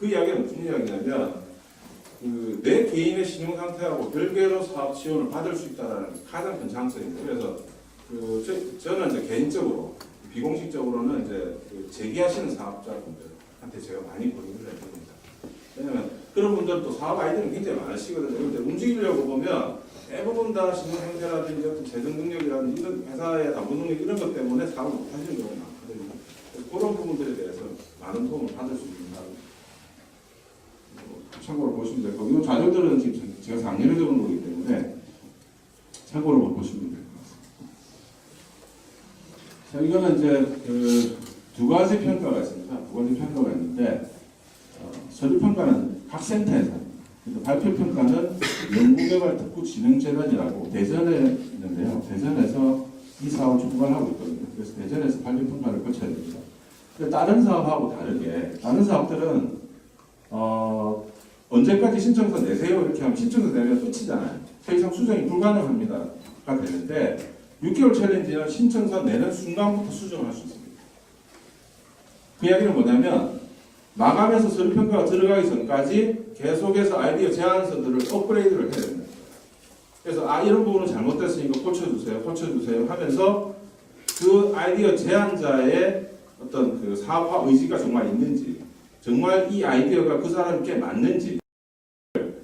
그 이야기는 무슨 이야기냐면 내 개인의 신용 상태하고 별개로 사업 지원을 받을 수 있다는 가장 큰 장점입니다. 그래서 저는 이제 개인적으로 비공식적으로는 이제 제기하시는 사업자분들한테 제가 많이 권유를 해드립니다. 왜냐하면 그런 분들도 사업 아이디어는 굉장히 많으시거든요. 그런데 움직이려고 보면 대부분 다 신용 상태라든지 어떤 재정 능력이라든지 이런 회사의 담보 능력 이런 것 때문에 사업을 못 하시는 경우가 많거든요. 그래서 그런 부분들에 대해서 많은 도움을 받을 수 있는 참고로 보시면 될 거고, 이 자료들은 지금 제가 작년에 적은 거기 때문에 참고로 보시면 될 것 같습니다. 자, 이거는 이제 두 가지 평가가 있습니다. 두 가지 평가가 있는데, 서류 평가는 각 센터에서, 발표 평가는 연구개발특구진흥재단이라고 대전에 있는데요. 대전에서 이 사업을 총괄하고 있거든요. 그래서 대전에서 발표 평가를 거쳐야 됩니다. 근데 다른 사업하고 다르게, 다른 사업들은 언제까지 신청서 내세요 이렇게 하면 신청서 내면 끝이잖아요. 더 이상 수정이 불가능합니다가 되는데 6개월 챌린지는 신청서 내는 순간부터 수정할 수 있습니다. 그 이야기는 뭐냐면 마감해서 서류 평가가 들어가기 전까지 계속해서 아이디어 제안서들을 업그레이드를 해야 됩니다. 그래서 이런 부분은 잘못됐으니까 고쳐주세요 하면서 그 아이디어 제안자의 어떤 그 사업화 의지가 정말 있는지, 정말 이 아이디어가 그 사람께 맞는지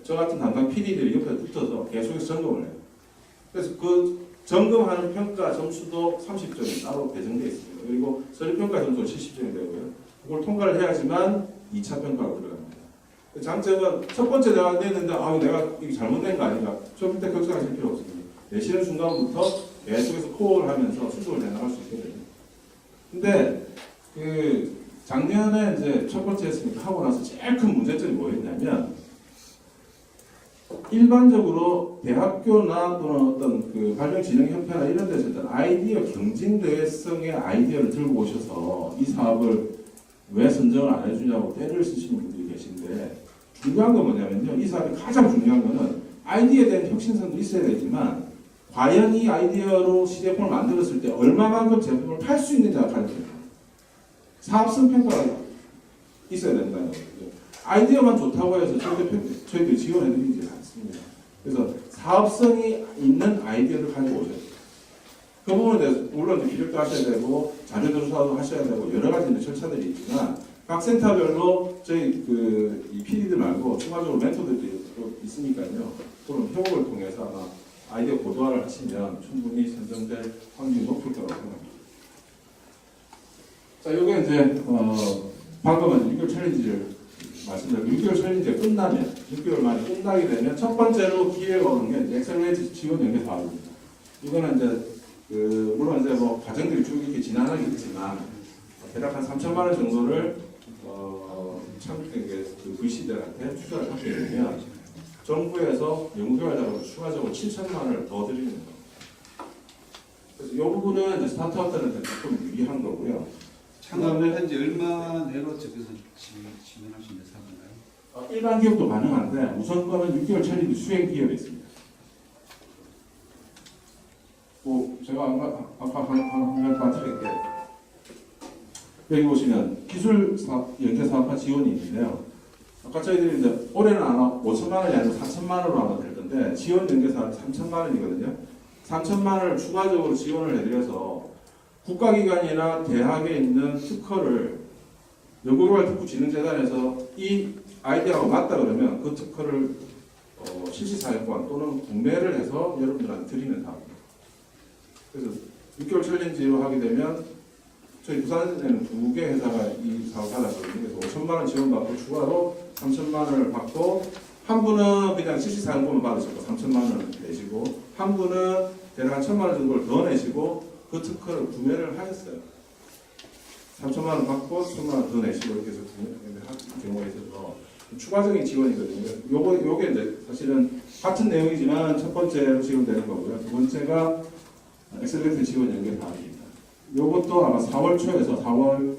저 같은 담당 PD들이 옆에 붙어서 계속해서 점검을 해요. 그래서 그 점검하는 평가 점수도 30점이 따로 배정되어 있습니다. 그리고 서류 평가 점수도 70점이 되고요. 그걸 통과를 해야지만 2차 평가로 들어갑니다. 장점은 첫 번째 내가 냈는데 내가 이게 잘못된 거 아닌가? 절대 걱정하실 필요 없습니다. 내시는 순간부터 계속해서 코어를 하면서 수정을 해나갈 수 있거든요. 근데 작년에 이제 첫 번째 했으니까 하고 나서 제일 큰 문제점이 뭐였냐면 일반적으로 대학교나 또는 어떤 발명진흥협회나 이런 데서 어떤 아이디어 경쟁대회성의 아이디어를 들고 오셔서 이 사업을 왜 선정을 안 해주냐고 때를 쓰시는 분들이 계신데 중요한 건 뭐냐면요. 이 사업이 가장 중요한 거는 아이디어에 대한 혁신성도 있어야 되지만 과연 이 아이디어로 시제품을 만들었을 때 얼마만큼 제품을 팔 수 있느냐가 가장 중요합니다. 사업성 평가가 있어야 된다는 거죠. 아이디어만 좋다고 해서 저희들이 지원해드리지 않습니다. 그래서 사업성이 있는 아이디어를 가지고 오셔야 돼요. 그 부분에 대해서 물론 기획도 하셔야 되고 자료 조사도 하셔야 되고 여러 가지 절차들이 있지만 각 센터별로 저희 이 PD들 말고 추가적으로 멘토들이 또 있으니까요. 그런 협업을 통해서 아마 아이디어 고도화를 하시면 충분히 선정될 확률이 높을 거라고 생각합니다. 자, 요게 이제 방금은 6개월 챌린지를 말씀드렸고 6개월 챌린지가 끝나면 6개월 만에 끝나게 되면 첫 번째로 기회가 오는 게 엑셀런스 지원 연계 사업입니다. 이거는 이제 물론 이제 과정들이 쭉 이렇게 지난하게 있지만 대략 한 3천만 원 정도를 VC들한테 투자를 하게 되면 정부에서 연구개발자로 추가적으로 7천만 원을 더 드리는 겁니다. 그래서 이 부분은 이제 스타트업들한테 조금 유리한 거고요. 창업을 현재 얼마 내로 저기서 진행할 수 있는 사업인가요? 일반 기업도 가능한데 우선권은 6개월 챌린지 수행 기업에 있습니다. 제가 아까 한 빠뜨릴게 여기 보시면 기술 연계 사업화 지원이 있는데요. 아까 저희들이 이제 올해는 아마 5천만 원이 아니고 4천만 원으로 아마 될 건데 지원 연계 사업 3천만 원이거든요. 3천만 원을 추가적으로 지원을 해드려서 국가기관이나 대학에 있는 특허를 연구개발특구진흥재단에서 이 아이디어하고 맞다 그러면 그 특허를 실시사용권 또는 구매를 해서 여러분들한테 드리는 사업입니다. 그래서 6개월 챌린지로 하게 되면 저희 부산에는 2개 회사가 이 사업을 받았거든요. 그래서 5천만 원 지원받고 추가로 3천만 원을 받고 한 분은 그냥 실시사용권을 받으시고 3천만 원을 내시고 한 분은 대략 한 1천만 원 정도를 더 내시고 그 특허를 구매를 하셨어요. 3천만 원 받고 1천만 원 더 내시고 이렇게 해서 한 경우에 있어서 추가적인 지원이거든요. 요게 이제 사실은 같은 내용이지만 첫 번째로 지원되는 거고요. 두 번째가 엑셀런트 지원 연계 사업입니다. 요것도 아마 4월 초에서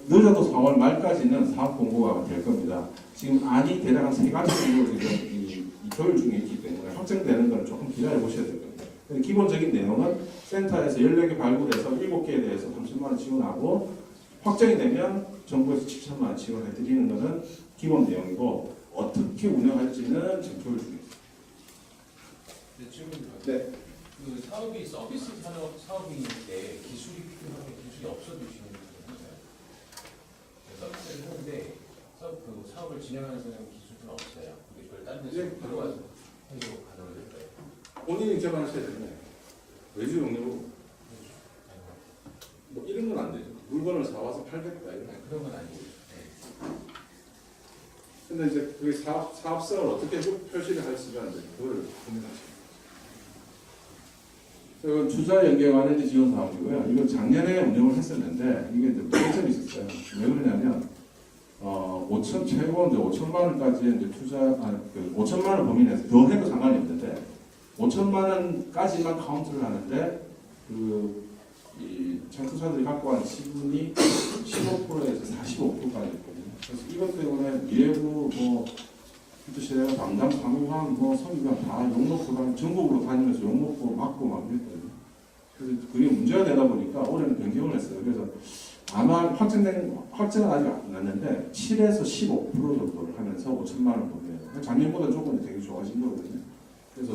늦어도 4월 말까지는 사업 공고가 될 겁니다. 지금 안이 대략 한 3가지 정도 지금 이 조율 중에 있기 때문에 확정되는 건 조금 기다려 보셔야 될 겁니다. 기본적인 내용은 센터에서 14개 발굴해서 7개에 대해서 30만 원 지원하고 확정이 되면 정부에서 7천만 원 지원해 드리는 것은 기본 내용이고 어떻게 운영할지는 검토를 중입니다. 네, 질문입니다. 네. 그 사업이 서비스 사업인데 기술이 필요하면 기술이 없어도 진행되잖아요. 서비스를 하는데 그 사업을 진행하는 사람은 기술은 없어요. 근데 그걸 다른 데서 네. 들어와서 해도 가능할까요? 본인이 개발하셔야 되네. 외주 용료로 뭐 이런 건 안 되죠. 물건을 사와서 팔겠다 이런 거. 그런 건 아니고. 네. 근데 이제 그게 사업성을 어떻게 표시를 할지가 이제 그걸 고민하시죠. 이건 투자 연계 관련된 지원 사업이고요. 이건 작년에 운영을 했었는데 이게 이제 문제점이 있었어요. 왜 그러냐면 5천 최고 이제 5천만 원까지 이제 그 5천만 원 범위 내에서 더 해도 상관이 없는데 5천만 원까지만 카운트를 하는데 이 창투사들이 갖고 간 지분이 15%에서 45%까지 있거든요. 그래서 이것 때문에 예부 히트시대가 담당 사무관 서기관 다 욕먹고 전국으로 다니면서 욕먹고 맞고 막 그랬거든요. 그래서 그게 문제가 되다 보니까 올해는 변경을 했어요. 그래서 아마 확정은 아직 안 났는데 7에서 15% 정도를 하면서 5천만 원 범위에요. 작년보다 조금 되게 좋아진 거거든요. 그래서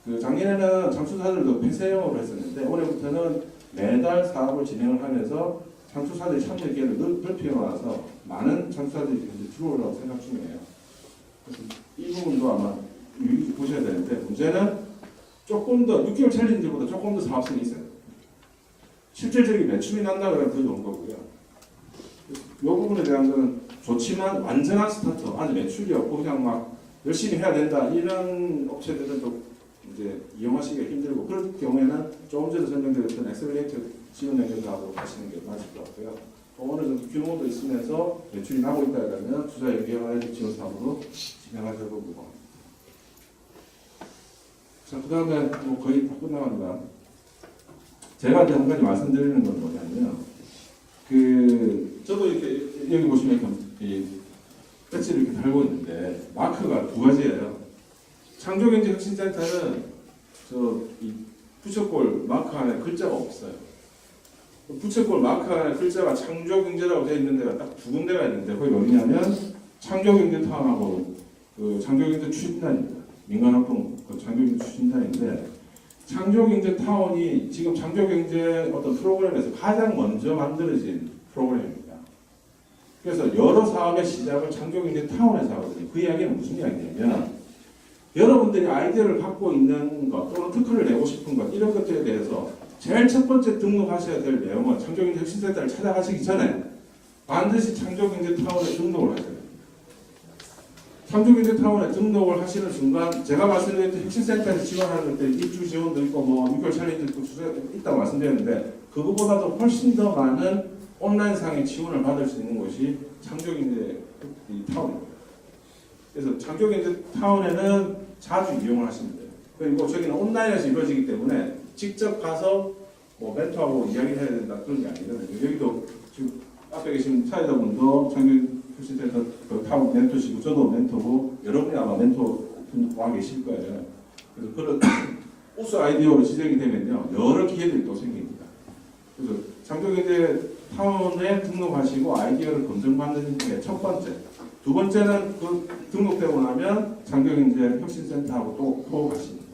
그 작년에는 창투사들도 폐쇄형으로 했었는데 올해부터는 매달 사업을 진행을 하면서 창투사들이 참여 기회를 넓혀 놔서 많은 창투사들이 이제 들어오려고 생각 중이에요. 그래서 이 부분도 아마 유의히 보셔야 되는데 문제는 조금 더 6개월 챌린지보다 조금 더 사업성이 있어요. 실질적인 매출이 난다 그러면 더 좋은 거고요. 이 부분에 대한 건 좋지만 완전한 스타트, 아직 매출이 없고 그냥 막 열심히 해야 된다 이런 업체들은 좀 이제 이용하시기가 힘들고 그럴 경우에는 조금 전에 설명드렸던 엑셀레이터 지원 연결사업으로 가시는 게 맞을 것 같고요. 어느 정도 규모도 있으면서 매출이 나고 있다 그러면 투자 연계와 지원 사업으로 진행하셔도 보고. 자, 그 다음에 뭐 거의 다 끝나갑니다. 제가 이제 한 가지 말씀드리는 건 뭐냐면, 저도 이렇게 여기 보시면 이렇게 이 배지를 이렇게 달고 있는데 마크가 두 가지예요. 창조경제혁신센터는 이 부채꼴 마크 안에 글자가 없어요. 부채꼴 마크 안에 글자가 창조경제라고 되어 있는 데가 딱 두 군데가 있는데 거기 어디냐면 창조경제타운하고 그 창조경제 추진단입니다. 민간학동 그 창조경제 추진단인데 창조경제타운이 지금 창조경제 어떤 프로그램에서 가장 먼저 만들어진 프로그램입니다. 그래서 여러 사업의 시작을 창조경제타운에서 하거든요. 그 이야기는 무슨 이야기냐면 여러분들이 아이디어를 갖고 있는 것 또는 특허를 내고 싶은 것 이런 것들에 대해서 제일 첫 번째 등록하셔야 될 내용은 창조경제혁신센터를 찾아가시기 전에 반드시 창조경제타운에 등록을 하셔야 됩니다. 창조경제타운에 등록을 하시는 순간 제가 말씀드렸던 혁신센터에서 지원하는 것들 입주 지원도 있고 6개월 챌린지도 있다고 말씀드렸는데 그거보다도 훨씬 더 많은 온라인상의 지원을 받을 수 있는 곳이 창조경제타운입니다. 그래서 창조경제타운에는 자주 이용을 하시면 돼요. 그리고 저기는 온라인에서 이루어지기 때문에 직접 가서 멘토하고 이야기를 해야 된다 그런 게 아니거든요. 여기도 지금 앞에 계신 사회자분도 창조경제센터 타운 멘토시고 저도 멘토고 여러분이 아마 멘토 와 계실 거예요. 그래서 그런 우수 아이디어로 지정이 되면요 여러 기회들이 또 생깁니다. 그래서 창조경제타운에 등록하시고 아이디어를 검증받는 게 첫 번째. 두 번째는 그 등록되고 나면 창조경제혁신센터하고 또 호흡하시는 거.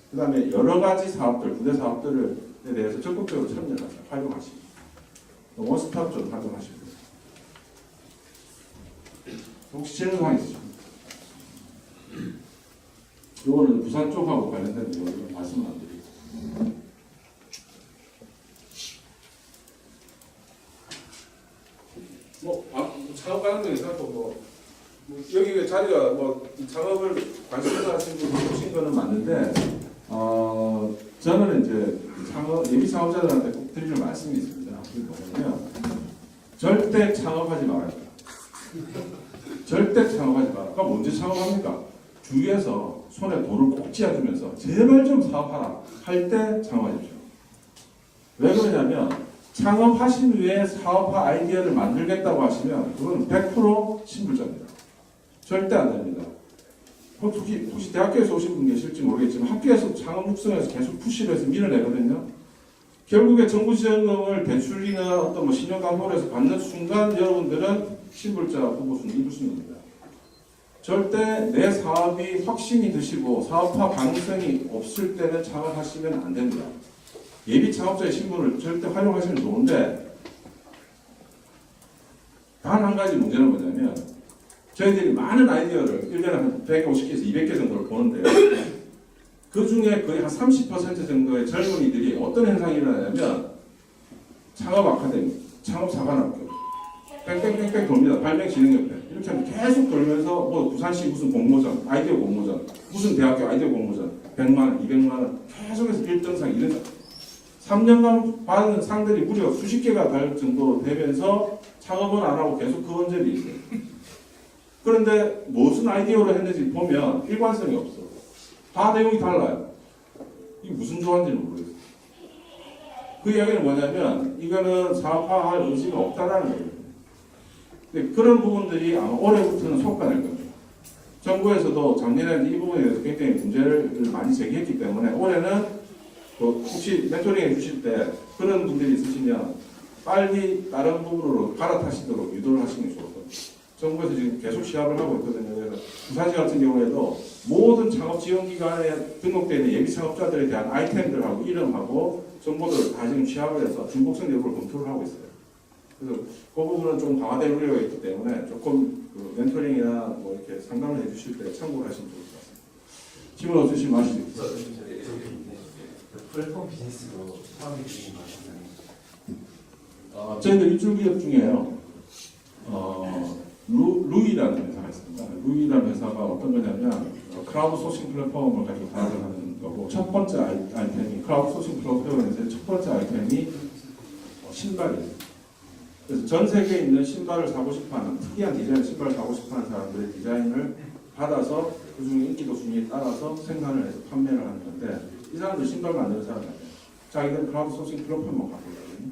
그 다음에 여러 가지 사업들, 부대 사업들에 대해서 적극적으로 참여하셔서 활용하시고 원스톱 좀 활용하시고. 혹시 질문사항 있으십니까? 이거는 부산 쪽하고 관련된 내용을 말씀 안 드리고. 창업 가는 있었고 여기 자리가 창업을 관심을 하신 분이 오신 거는 맞는데 저는 이제 예비 창업자들한테 꼭 드리는 말씀이 있습니다. 그게 뭐냐면 절대 창업하지 말아야 돼요. 절대 창업하지 말아요. 그럼 언제 창업합니까? 주위에서 손에 돌을 꼭 쥐어주면서 제발 좀 사업하라 할 때 창업하십시오. 왜 그러냐면 창업하신 후에 사업화 아이디어를 만들겠다고 하시면 그건 100% 신불자입니다. 절대 안 됩니다. 혹시 대학교에서 오신 분 계실지 모르겠지만 학교에서 창업 육성해서 계속 푸시를 해서 밀어내거든요. 결국에 정부 지원금을 대출이나 어떤 뭐 신용담보에서 받는 순간 여러분들은 신불자 후보 순위 1순위입니다. 절대 내 사업이 확신이 드시고 사업화 가능성이 없을 때는 창업하시면 안 됩니다. 예비 창업자의 신분을 절대 활용하시면 좋은데 단 한 가지 문제는 뭐냐면 저희들이 많은 아이디어를 1년에 한 150개에서 200개 정도를 보는데요. 그 중에 거의 한 30% 정도의 젊은이들이 어떤 현상이 일어나냐면 창업 아카데미, 창업 사관학교 뺑뺑뺑뺑 돌립니다. 발명진흥협회 이렇게 하면 계속 돌면서 뭐 부산시 무슨 공모전, 아이디어 공모전, 무슨 대학교 아이디어 공모전 100만 원, 200만 원 계속해서 1등상, 2등상 3년간 받은 상들이 무려 수십 개가 될 정도로 되면서 창업은 안 하고 계속 그 원전이 있어요. 그런데 무슨 아이디어로 했는지 보면 일관성이 없어. 다 내용이 달라요. 이게 무슨 조화인지는 모르겠어요. 그 이야기는 뭐냐면 이거는 사업화할 의지가 없다라는 거예요. 근데 그런 부분들이 아마 올해부터는 속아낼 겁니다. 정부에서도 작년에는 이 부분에 대해서 굉장히 문제를 많이 제기했기 때문에 올해는 혹시 멘토링 해주실 때 그런 분들이 있으시면 빨리 다른 부분으로 갈아타시도록 유도를 하시는 게 좋을 겁니다. 정부에서 지금 계속 시합을 하고 있거든요. 그래서 부산시 같은 경우에도 모든 창업 지원기관에 등록되어 있는 예비 창업자들에 대한 아이템들하고 이름하고 정보들을 다 지금 시합을 해서 중복성 여부를 검토를 하고 있어요. 그래서 그 부분은 좀 강화될 우려가 있기 때문에 조금 그 멘토링이나 뭐 이렇게 상담을 해주실 때 참고를 하시면 좋을 것 같습니다. 질문 없으시면 하시죠. 플랫폼 비즈니스로 사업이 되는 거잖아요. 저희들 입주기업 중에요. 루이라는 회사가 있습니다. 루이라는 회사가 어떤 거냐면 크라우드 소싱 플랫폼을 가지고 사업을 하는 거고 첫 번째 아이템이 크라우드 소싱 플랫폼에서 첫 번째 아이템이 신발이에요. 그래서 전 세계에 있는 신발을 사고 싶어하는 특이한 디자인 신발을 사고 싶어하는 사람들의 디자인을 받아서 그중에 인기도 순위에 따라서 생산을 해서 판매를 하는 건데 이 사람들 신발 만드는 사람이 아니에요. 자기들 크라우드 소싱 플랫폼을 갖고 있거든요.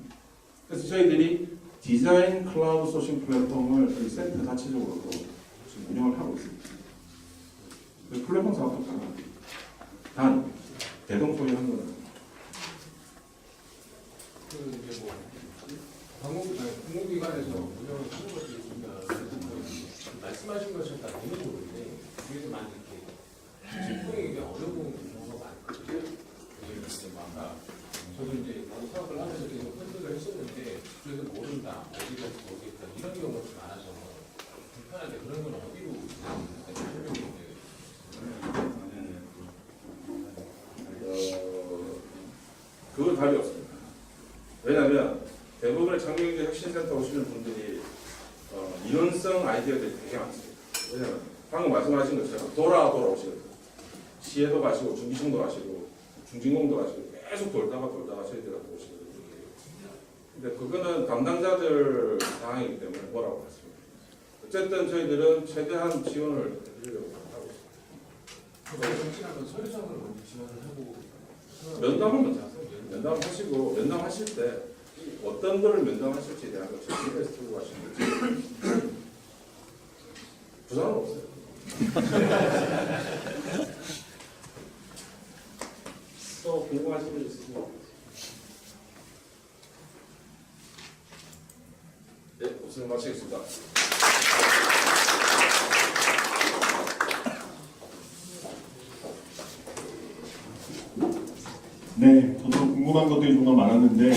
그래서 저희들이 디자인 클라우드 소싱 플랫폼을 이 센터 자체적으로 지금 운영을 하고 있습니다. 플랫폼 사업도 가능합니다. 단 대동 소유한 거는 그 이제 뭐 공공기관에서 운영을 하는 것들이 있으면 말씀하신 것처럼 다 되는 거인데 그게 많이 이렇게 실행이 어려운 경우가 많거든요. 이제 뭐 아까 저도 이제 사업을 하면서 계속 컨택을 했었는데 그래서 모른다, 어디가 어디다 이런 경우가 좀 많아서 불편한데 그런 건 어디로 설명이 그건 답이 없습니다. 왜냐하면 대부분의 창조경제 혁신센터 오시는 분들이 이론성 아이디어들이 되게 많습니다. 왜냐하면 방금 말씀하신 것처럼 돌아오시거든요. 시에도 가시고 중기청도 가시고 중진공도 가시고 계속 돌다가 저희들한테 오시거든요. 근데 그거는 담당자들 상황이기 때문에 뭐라고 했습니다. 어쨌든 저희들은 최대한 지원을 해드리려고 하고 있습니다. 정치하면 서류 작업을 먼저 지원을 하고 면담을 먼저 하세요. 면담하시고 면담하실 때 어떤 거를 면담하실지에 대한 걸 체크해서 들고 가시면 되지. 부담은 없어요. 또 궁금하신 분 있으시면 네, 없으면 마치겠습니다. 네, 저도 궁금한 것들이 정말 많았는데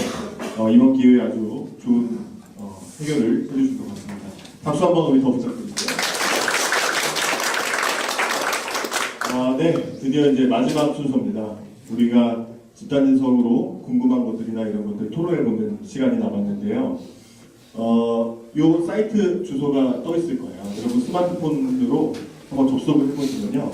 이번 기회에 아주 좋은 해결을 해주신 것 같습니다. 박수 한번 우리 더 부탁드릴게요. 네, 드디어 이제 마지막 순서입니다. 우리가 집단인성으로 궁금한 것들이나 이런 것들 토론해보는 시간이 남았는데요. 요 사이트 주소가 떠 있을 거예요. 여러분 스마트폰으로 한번 접속을 해보시면요.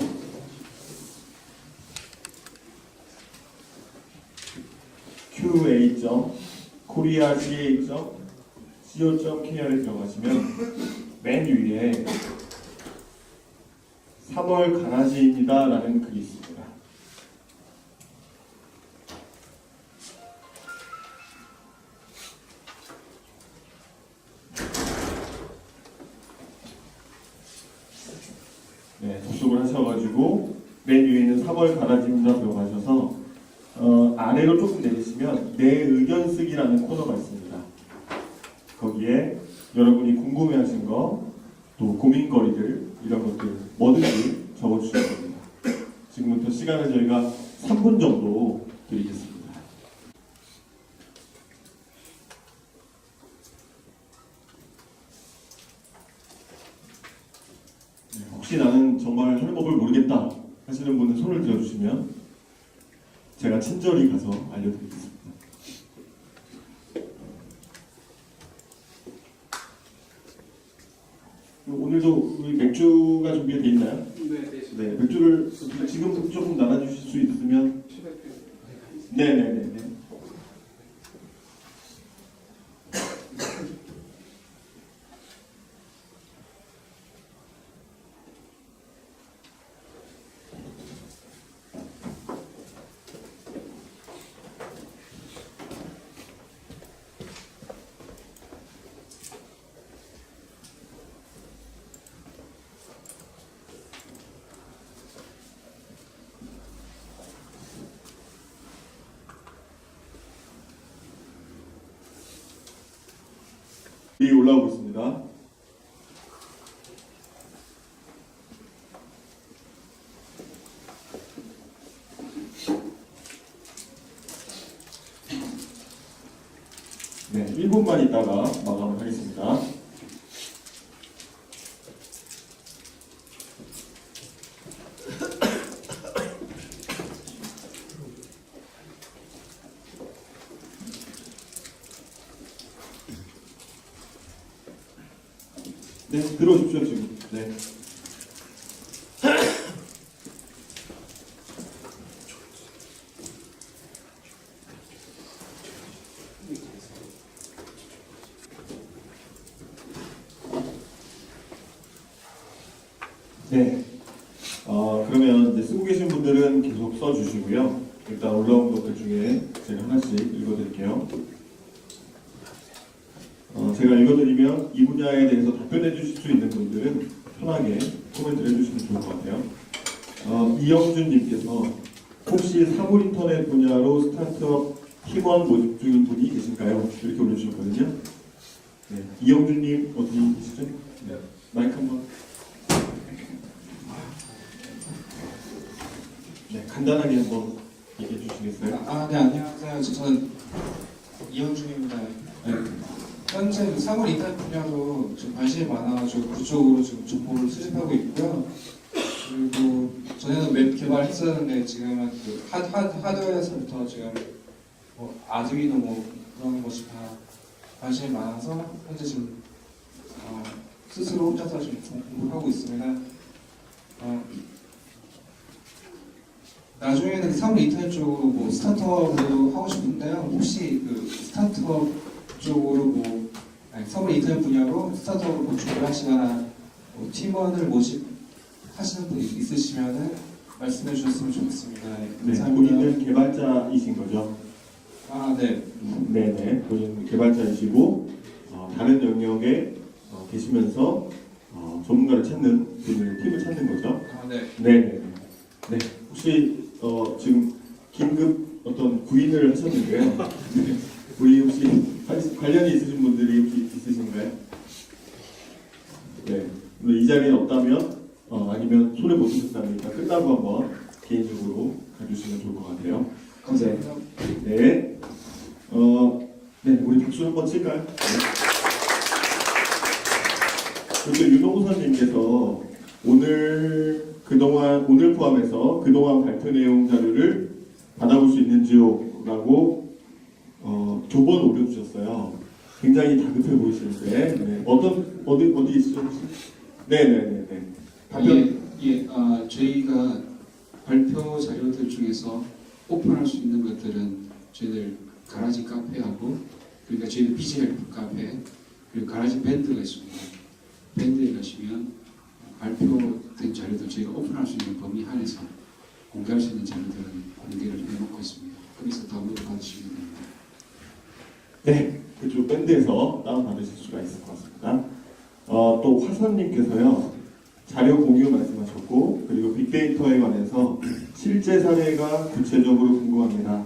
qa.korea.co.kr에 들어가시면 맨 위에 3월 가라지입니다 라는 글이 있습니다. 네, 접속을 하셔가지고 맨 위에 있는 3월 가라지입니다 들어가셔서 아래로 조금 내리시면 내 의견 쓰기라는 코너가 있습니다. 거기에 여러분이 궁금해하신 거, 또 고민거리들 이런 것들 뭐든지 적어주시면 됩니다. 지금부터 시간을 저희가 3분 정도 드리겠습니다. 네, 혹시 나는 정말 하는 법을 모르겠다 하시는 분은 손을 들어주시면 제가 친절히 가서 알려드리겠습니다. 오늘도 우리 맥주가 준비되어 있나요? 네, 맥주를 지금 조금 나눠주실 수 있으면. 네네네. 올라오고 있습니다. 네, 1분만 있다가 마감을 하겠습니다. 네, 들어오십시오 지금. 네. 네. 그러면 이제 쓰고 계신 분들은 계속 써주시고요. 일단 올라온 것들 중에 제가 하나씩 읽어드릴게요. 제가 읽어드리면 이 분야에 대해서 답변해 주실 수 있는 분들은 편하게 코멘트를 해주시면 좋을 것 같아요. 이영준님께서 혹시 사물인터넷 분야로 스타트업 팀원 모집 중인 분이 계신가요? 이렇게 올려주셨거든요. 네. 이영준님 어디 계시죠? 네. 마이크 한번. 네, 간단하게 한번 얘기해 주시겠어요? 네, 안녕하세요. 저는 이영준입니다. 네. 현재 그 사물 인터넷 분야로 좀 관심이 많아가지고 그쪽으로 좀 정보를 수집하고 있고요. 그리고 전에는 웹 개발했었는데 지금은 그 하드웨어에서부터 지금 뭐 아두이노 뭐 그런 것이 다 관심이 많아서 현재 지금 스스로 혼자서 좀 공부하고 있습니다. 나중에는 사물 인터넷 쪽으로 뭐 스타트업도 하고 싶은데요. 혹시 그 스타트업 쪽으로 뭐 사물 인터넷 분야로 스타트업을 구축을 하시거나 뭐 팀원을 모집하시는 분이 있으시면은 말씀해 주셨으면 좋겠습니다. 네, 네, 감사합니다. 본인은 개발자이신 거죠? 네. 네네, 본인 개발자이시고 다른 영역에 계시면서 전문가를 찾는 팀을 찾는 거죠? 네. 네네. 네, 혹시 지금 긴급 어떤 구인을 하셨는데요. 네. 우리 혹시 관련이 있으신 분들이 혹시 있으신가요? 네. 이 자리에 없다면 아니면 손에 못 드셨다니까 끝나고 한번 개인적으로 가주시면 좋을 것 같아요. 감사합니다. 네. 네, 우리 박수 한번 칠까요? 네. 그리고 윤호선님께서 오늘 포함해서 그동안 발표 내용 자료를 받아볼 수 있는지요? 라고 두 번 올려주셨어요. 굉장히 다급해 보이시는데 네. 어디 있으죠? 네네네. 답변. 저희가 발표 자료들 중에서 오픈할 수 있는 것들은 저희들 가라지 카페하고 그러니까 저희들 BG헬프 카페 그리고 가라지 밴드가 있습니다. 밴드에 가시면 발표된 자료들 저희가 오픈할 수 있는 범위 안에서 공개할 수 있는 자료들은 공개를 해놓고 있습니다. 거기서 다운로드 받으시면 됩니다. 네, 그쪽 밴드에서 다운받으실 수가 있을 것 같습니다. 또 화선님께서요, 자료 공유 말씀하셨고, 그리고 빅데이터에 관해서 실제 사례가 구체적으로 궁금합니다.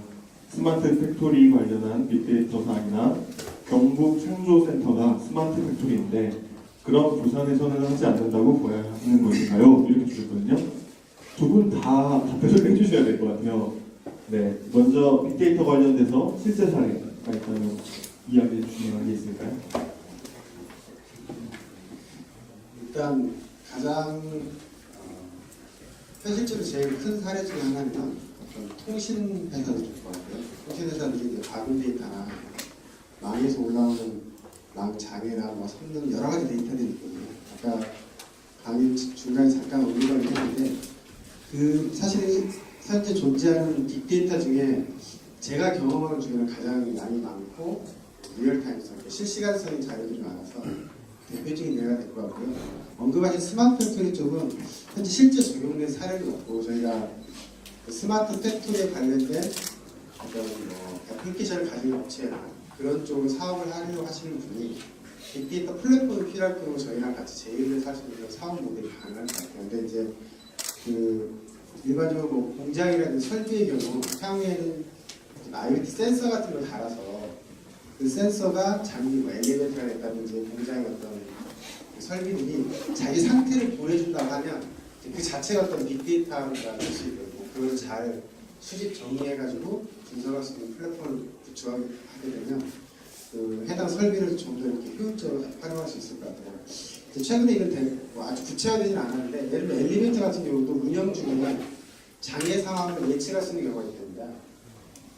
스마트 팩토리 관련한 빅데이터 사항이나 경북 창조센터가 스마트 팩토리인데 그런 부산에서는 하지 않는다고 보아야 하는 것인가요? 이렇게 주셨거든요. 두 분 다 답변을 해주셔야 될 것 같아요. 네, 먼저 빅데이터 관련돼서 실제 사례가 있다면 이야기해 주실 만한 게 있을까요? 일단 가장 현실적으로 제일 큰 사례 중에 하나는 어떤 통신 회사들 줄 것 같아요. 통신 회사들이 이제 가공 데이터나 망에서 올라오는 망 장애나 뭐 성능 여러 가지 데이터들이 있거든요. 아까 강의 중간에 잠깐 언급을 했는데 그 사실 현재 존재하는 빅데이터 중에 제가 경험하는 중에는 가장 양이 많고 리얼타임성, 실시간성인 자료들이 많아서 대표적인 예가 될 것 같고요. 언급하신 스마트 팩토리 쪽은 현재 실제 적용된 사례도 없고 저희가 그 스마트 팩토리에 관련된 어떤 뭐 애플리케이션을 가진 업체나 그런 쪽으로 사업을 하려고 하시는 분이 빅데이터 플랫폼이 필요할 경우 저희랑 같이 제휴를 해서 할 수 있는 사업 모델이 가능할 것 같아요. 근데 이제 그 일반적으로 뭐 공장이라든지 설비의 경우 향후에는 IoT 센서 같은 걸 달아서 그 센서가 장비, 뭐 엘리베이터가 됐다든지 공장의 어떤 그 설비들이 자기 상태를 보내준다고 하면 그 자체가 어떤 빅데이터라는 것이 되고 그걸 잘 수집 정리해가지고 분석할 수 있는 플랫폼을 구축하게 되면 그 해당 설비를 좀 더 이렇게 효율적으로 활용할 수 있을 것 같아요. 최근에 이건 뭐 아주 구체화되지는 않았는데 예를 들어 엘리베이터 같은 경우도 운영 중에 장애 상황을 예측할 수 있는 경우가 있답니다.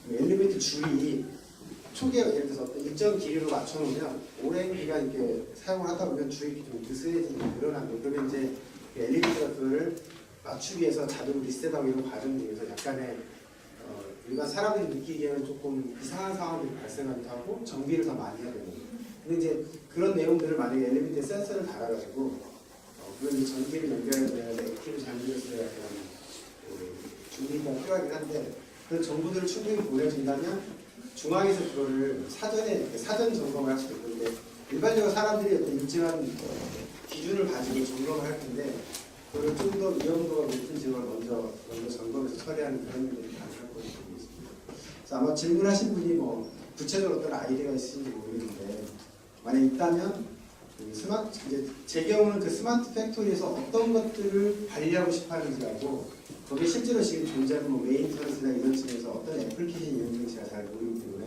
그 엘리베이터 줄이 초기에 예를 들어서 어떤 일정 길이로 맞춰놓으면 오랜 기간 이렇게 사용을 하다 보면 줄이 좀 느슨해지는 늘어나고 그러면 이제 엘리베이터가 그걸 맞추기 위해서 자동 리셋하고 이런 과정 중에서 약간의 일반 사람들이 느끼기에는 조금 이상한 상황들이 발생하기도 하고 정비를 더 많이 해야 되는. 근데 이제 그런 내용들을 만약에 엘리베이터에 센서를 달아가지고 그걸 이제 전기를 연결해야 되는데 액티브 장비로서의 그런 준비가 필요하긴 한데 그런 정보들을 충분히 보내준다면 중앙에서 그거를 사전에 사전 점검을 할 수도 있고 근데 일반적으로 사람들이 어떤 일정한 기준을 가지고 점검을 할 텐데 그걸 좀 더 위험도가 높은 지역을 먼저 점검해서 처리하는 그런 일들이 가능할 것으로 보고 있습니다. 그래서 아마 질문하신 분이 뭐 구체적으로 어떤 아이디어가 있으신지 모르겠는데 만약 있다면 그 스마트 이제 제 경우는 그 스마트 팩토리에서 어떤 것들을 관리하고 싶어하는지하고 거기에 실제로 지금 존재하는 뭐 메인터넌스나 이런 측에서 어떤 애플리케이션이 있는지 제가 잘 모르기 때문에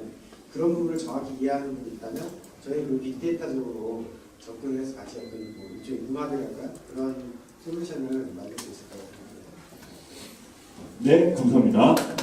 그런 부분을 정확히 이해하는 분이 있다면 저희 그 빅데이터적으로 접근을 해서 같이 어떤 뭐 일종의 융합이랄까 그런 솔루션을 만들 수 있을 것 같습니다. 네, 감사합니다.